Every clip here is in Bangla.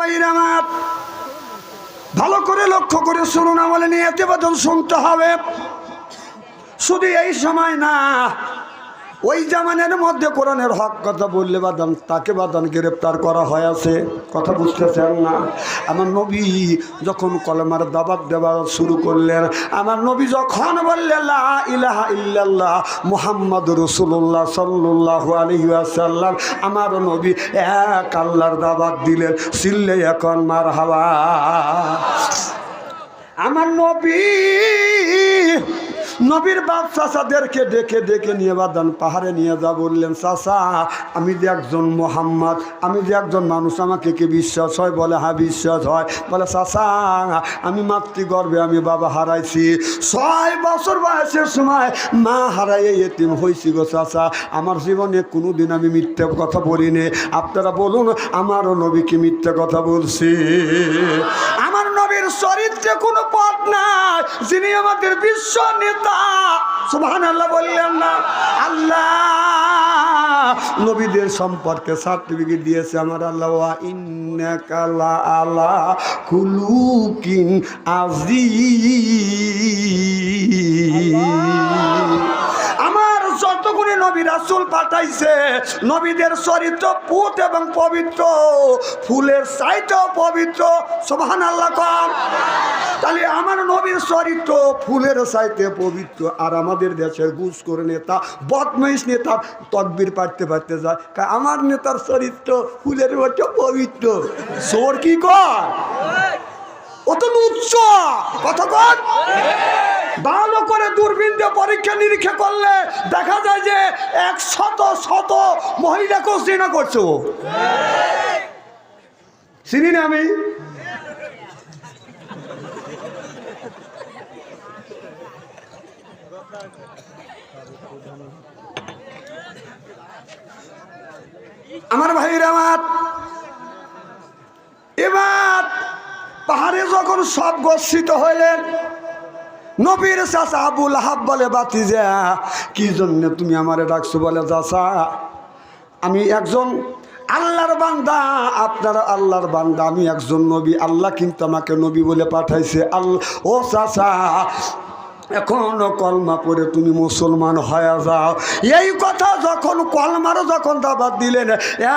ভাইরা আমার, ভালো করে লক্ষ্য করে শুনুন, আমলে নিয়তে বদল শুনতে হবে। শুধু এই সময় না, ওই জামানের মধ্যে কোরআনের হক কথা বললে বাদান তাকে বাদান গ্রেপ্তার করা হয়েছে। কথা বুঝতেছেন না? আমার নবী যখন কলেমার দাওয়াত দেওয়া শুরু করলেন, আমার নবী যখন বললেন লা ইলাহা ইল্লাল্লাহ মুহাম্মাদুর রাসূলুল্লাহ সাল্লাল্লাহু আলাইহি ওয়াসাল্লাম, আমার নবী এক আল্লাহর দাওয়াত দিলেন। চিল্লে এখন মারহাবা। আমার নবীর বাপ চাচাদেরকে ডেকে ডেকে নিয়ে বাদান পাহাড়ে নিয়ে যা বললেন, চাচা আমি যে একজন মোহাম্মদ, আমি যে একজন মানুষ, আমাকে কি বিশ্বাস হয়? বলে হ্যাঁ বিশ্বাস হয়। বলে চাচা আমি মাতৃগর্ভে আমি বাবা হারাইছি, 6 বছর বয়সের সময় মা হারাইয়ে এতিম হয়েছি গো চাচা, আমার জীবনে কোনোদিন আমি মিথ্যে কথা বলিনি। আপনারা বলুন আমারও নবী কি মিথ্যে কথা বলছি? আমার নবীর চরিত্রে কোনো পথ নাই, যিনি আমাদের বিশ্ব নেতা। সুবহানাল্লাহ বললেন না? আল্লাহ নবীদের সম্পর্কে সার্টিফিকেট দিয়েছে আমার আল্লাহ, ওয়া ইন্নাকা লাআলা খুলুকিন আযীম। আমার যতগুলি নবী রাসূল পাঠাইছে, নবীদের চরিত্র পুত এবং পবিত্র, ফুলের চাইতেও পবিত্র। সুবহানাল্লাহ কম। তাহলে আমার নবীর চরিত্র ফুলের চাইতে পবিত্র, আর আমাদের দেশের ঘুষখোর নেতা, বদমাইশ নেতা তকবীর পাঠতে পারতে যায়, আমার নেতার চরিত্র ফুলের মতো পবিত্র। সোর কি কর? ও তো উচ্চ কথা কর। ভালো করে দূরবীন দিয়ে পরীক্ষা নিরীক্ষা করলে দেখা যায় যে 100 মহিলাকেও জিনা করছে ও। চিনি না আমি? আমার ভাইরা আমার, এবার পাহাড়ে যখন সব গচ্ছিত হইলেন, নবীর চাচা আবুল আহাব বলে, বাতিজা কি জন্য তুমি আমারে ডাকছো? বলে চাচা আমি একজন আল্লাহর বান্দা, আপনারা আল্লাহর বান্দা, আমি একজন নবী, আল্লাহ কিন্তু আমাকে নবী বলে পাঠাইছে। ও চাচা এখনো কলমা পড়ে তুমি মুসলমান হয়ে যাও। এই কথা যখন কলমারও যখন দাবাত দিলেন,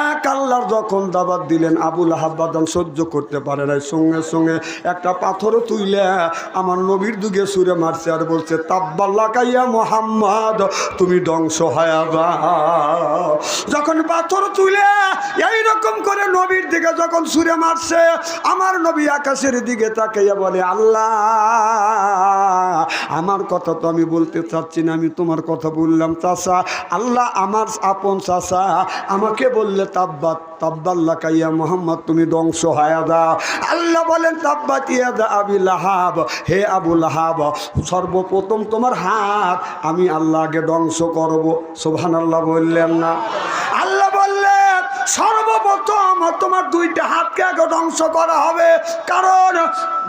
এক আল্লাহর যখন দাবাত দিলেন, আবুল আহাব বাদান সহ্য করতে পারে না, সঙ্গে সঙ্গে একটা পাথরও তুইলে আমার নবীর দিকে সুরে মারছে আর বলছে, তাব্বাল্লাকা ইয়া মুহাম্মদ, তুমি ধ্বংস হয়ে যাও। যখন পাথর তুলে এইরকম করে নবীর দিকে যখন সুরে মারছে, আমার নবী আকাশের দিকে তাকাইয়া বলে, আল্লাহ আমার কথা তো আমি বলতে চাচ্ছি না, আমি তোমার কথা বললাম চাচা। আল্লাহ আমার আপন চাচা আমাকে বললে তাব্বাল্লাকা ইয়া মুহাম্মদ, তুমি ধ্বংস হয়ে যাও। আল্লাহ বলেন, তাব্বাত ইয়াদা আবি লাহাব, হে আবু লাহাব, সর্বপ্রথম তোমার হাত আমি আল্লাহ আগে ধ্বংস করব। সুবহানাল্লাহ বললেন না? আল্লাহ বললেন সর্বপ্রথম তোমার 2টা হাতকে আগে ধ্বংস করা হবে। কারণ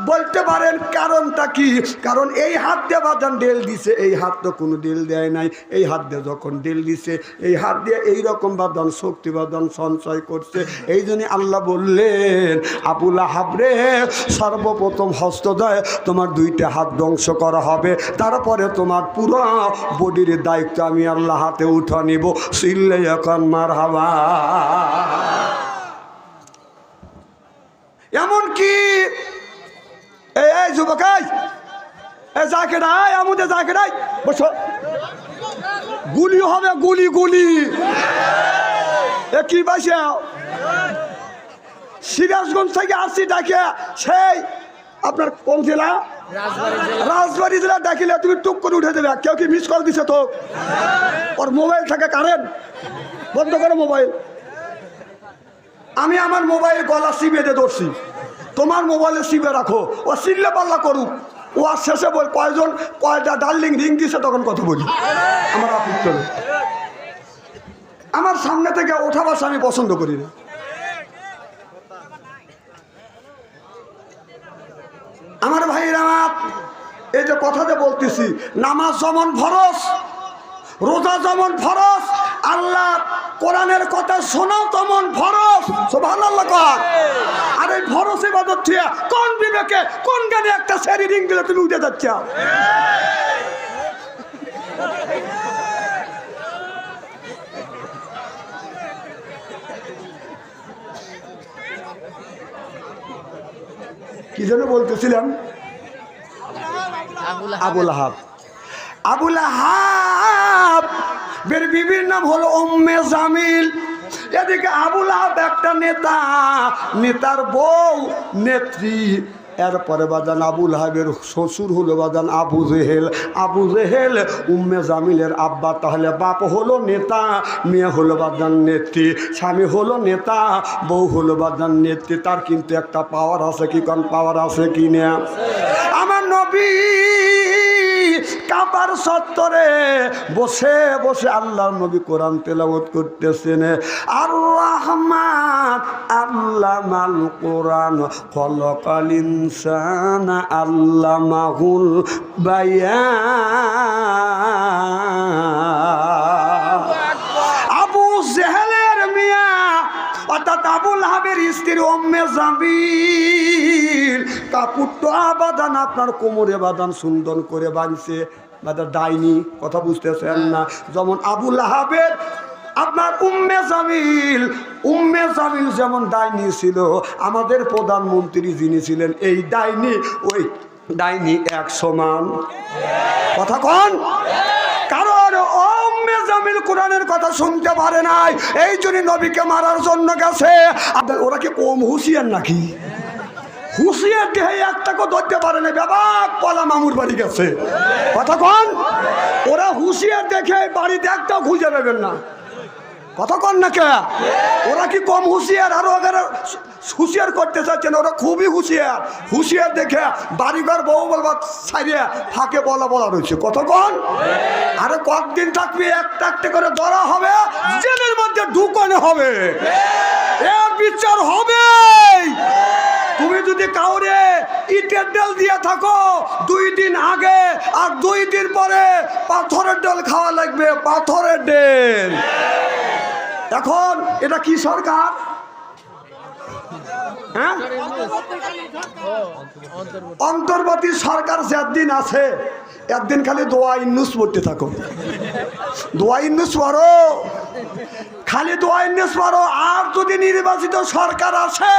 বলতে পারেন কারণটা কি? কারণ এই হাত দিয়ে বাদান ডেল দিছে, এই হাত তো কোনো ডেল দেয় নাই। এই হাত দিয়ে যখন ডেল দিছে, এই হাত দিয়ে এইরকম বাদান শক্তি বাদান সঞ্চয় করছে। এই জন্য আল্লাহ বললেন, আবুল আহাব রে, সর্বপ্রথম হস্তদয় তোমার 2টা হাত ধ্বংস করা হবে, তারপরে তোমার পুরো বডির দায়িত্ব আমি আল্লাহ হাতে উঠা নিব। সিল্লে এখন মারহাবা। এমনকি এই যুবক, এই যাকে নাই আমাদের যাকে নাই বসো, গুলি হবে, গুলি গুলি। এ কি বাসে সিরাজগঞ্জ থেকে আসছি ডাকে, সেই আপনার কোন জেলা? রাজবাড়ী জেলা। ডাকিলে তুমি টুক করে উঠে দেবে। কেউ কি মিস কল দিছে তো? ওর মোবাইল থাকে কারেন্ট বন্ধ করো মোবাইল। আমি আমার মোবাইল গলা সিবেতে ধরছি, তোমার মোবাইলে সিবে রাখো। ও সিললে পাল্লা করুক, ও আর শেষে বল কয়জন কয়টা ডার্লিং রিং দিছে তখন কথা বলি। আমার আপত্তি নেই, আমার সামনে থেকে ওঠা বসা আমি পছন্দ করি না। আমার ভাইরা, এই যে কথাতে বলতেছি, নামাজ যেমন ফরজ, রোজা যেমন ফরজ, আল্লাহ কোরআনের কথা শোনাও তেমন ফরজ। সুবহানাল্লাহ। আর এই ইবাদত থিয়া কোন বিবেকে কোন গানে একটা সেরি রিং দিলে তুমি উঠে যাচ্ছ? কি যেন বলতেছিলাম? আবুল আহাব। আবুল আহাব বের বিবির নাম হলো উম্মে জামিল। এদিকে আবুল আহাব একটা নেতা, নেতার বউ নেত্রী। এরপরে বাজান আবুল আহাবের শ্বশুর হলো বাজান আবু জেহেল। আবু জেহেল উম্মে জামিলের আব্বা, তাহলে বাপ হলো নেতা, মেয়ে হলো বাজান নেত্রী, স্বামী হলো নেতা, বউ হলো বাজান নেত্রী। তার কিন্তু একটা পাওয়ার আছে, কি কোন পাওয়ার আছে কি না? আমার নবী কাবার চত্বরে বসে বসে আল্লাহর নবী কোরআন তেলাওয়াত করতেছেন। আর রহমান আল্লামাল কোরআন খলাকাল ইনসানা আল্লামাহুল বায়ান। আবু জেহেলের মিয়া অর্থাৎ আবুল আহাবের স্ত্রী উম্মে জামিল কাপড়টা বাঁধান আপনার কোমরে বাঁধান সুন্দর করে বাঁধছে। বাঁধা ডাইনি, কথা বুঝতেছেন না? যেমন আবুল আহাবের আপনার উম্মে জামিল যেমন ডাইনি ছিল, আমাদের প্রধানমন্ত্রী যিনি ছিলেন এই ডাইনি, ওই ডাইনি এক সমান। কথা কন? কারণ উম্মে জামিল কোরআনের কথা শুনতে পারে নাই, এই জন্য নবীকে মারার জন্য গেছে। ওরা কি কম হুঁশিয়ার নাকি? হুঁশিয়ার দেহে একটাকে ধরতে পারে না, বাবা পলা মামুর বাড়ি গেছে। কথা কন? ওরা হুঁশিয়ার দেখে বাড়িতে একটাও খুঁজে পাবেন না। কথা কন না কে? ওরা কি কম হুঁশিয়ার? আরো ওরা হুঁশিয়ার করতে চাচ্ছে না, ওরা খুবই হুঁশিয়ার। হুঁশিয়ার দেখে বাড়িঘর বউ বলবা ছাড়িয়ে ফাঁকে বলা রয়েছে। কথা কন? আরে কতদিন থাকবি? একটা একটা করে ধরা হবে, জেলের মধ্যে ঢুকানো হবে, এ বিচার হবে। তুমি যদি কাউরে ইটের ডেল দিয়ে থাকো 2 দিন আগে আর 2 দিন পরে পাথরের ডেল খাওয়া লাগবে, পাথরের ডেল। এখন এটা কি সরকার? হ্যাঁ, অন্তর্বর্তী সরকার যেদিন আছে একদিন খালি দোয়া ইন্নুস পড়তে থাকো, দোয়া ইন্নুস পড়ো, খালি দোয়া ইন্নুস পড়ো। আর যদি নির্বাচিত সরকার আসে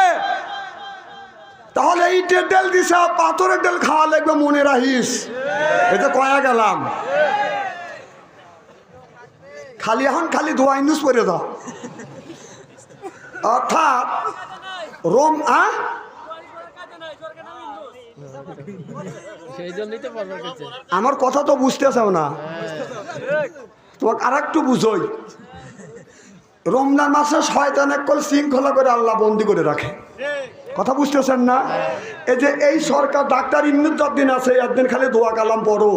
তাহলে ইটের ডেল দিছে, পাথরের ডেল খাওয়া লাগবে, মনে রাখিস। এটা কয়া গেলাম। খালি এখন খালি দোয়া ইন্নুস পড়ে দাও। অর্থাৎ রোম আমার কথা তো বুঝতেছাও না, তোমাকে আর একটু বুঝোই। রমজান মাসে শয়তান একল শৃঙ্খলা করে আল্লাহ বন্দি করে রাখে। কথা বুঝতেছেন না? এই যে এই সরকার ডাক্তার ইন্নুস যতদিন আছে একদিন খালি দোয়া কালাম পড়ো,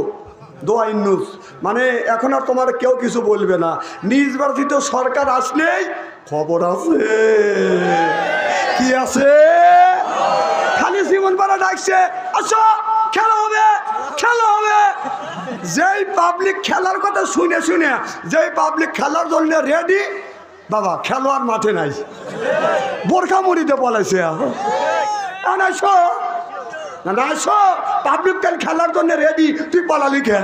দোয়া ইন্নুস, মানে এখন আর তোমার কেউ কিছু বলবে না। নির্বাচিত সরকার আসলেই খবর আছে, কি আছে? খালি জীবন পাড়া ডাকছে, আচ্ছা খেলা হবে, খেলা হবে। যেই পাবলিক খেলার কথা শুনে শুনে, যেই পাবলিক খেলার জন্য রেডি, বাবা খেলোয়াড় মাঠে নাই, বোরখা মুড়িতে বলেছে। পাবলিক খেলার জন্য রেডি, তুই পালালি কে?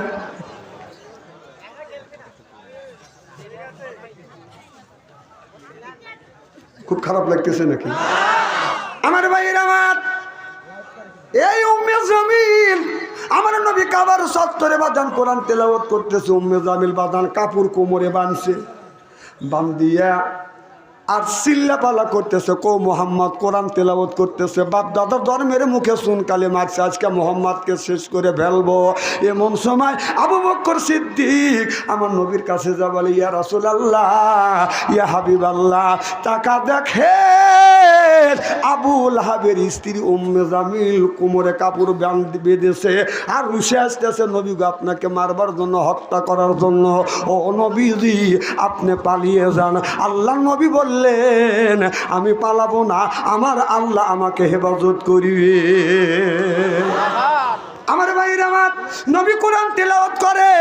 খুব খারাপ লাগতেছে নাকি আমার ভাইয়ের? আমার এই উম্মে জামিল, আমার নবী কাবার চত্বরে বাজান কোরআন তেলাওয়াত করতেছে। উম্মে জামিল বাজান কাপড় কোমরে বাঁধছে, বান্ধিয়া আর চিল্লাপালা করতেছে, কো মোহাম্মদ কোরআন তেলাওয়াত করতেছে। বাপ দাদার ধর্মের মুখে শুন কালে মারছে, আজকে মোহাম্মদকে শেষ করে ফেলবো। এমন সময় আবু বকর সিদ্দিক আমার নবীর কাছে যা বলে, ইয়া রাসূলুল্লাহ, ইয়া হাবিবাল্লাহ, টাকা দেখে আবুল আহাবের স্ত্রী উম্মে জামিল কোমরে কাপড় বেঁধেছে আর রুশে আসতেছে, নবী গো আপনাকে মারবার জন্য, হত্যা করার জন্য। ও নবীজি আপনি পালিয়ে যান। আল্লাহ নবী বললেন আমি পালাবো না, আমার আল্লাহ আমাকে হেফাজত করিবে। আমার ভাইরা আমার, নবী কোরআন তেলাওয়াত করে,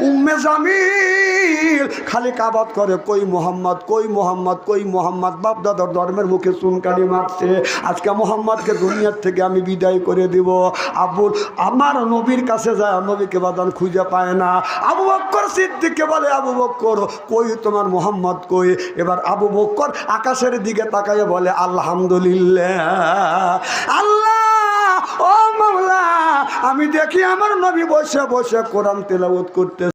উম্মে জামিল খালি কাবাত করে, কই মোহাম্মদ, কই মোহাম্মদ, কই মোহাম্মদ। বাপ দাদার ধর্মের মুখে চুনকালি মারছে, আজকে মোহাম্মদকে দুনিয়ার থেকে আমি বিদায় করে দিব। আবুল আমার নবীর কাছে যায়, নবীকে বাদান খুঁজে পায় না। আবু বকর সিদ্দিককে বলে, আবু বকর কই তোমার মোহাম্মদ কই? এবার আবু বকর আকাশের দিকে তাকাইয়ে বলে, আলহামদুলিল্লাহ, আল্লাহ ও মাওলা, আমি দেখি আমার নবী বসে বসে কোরআন তেলাওয়াত করতে।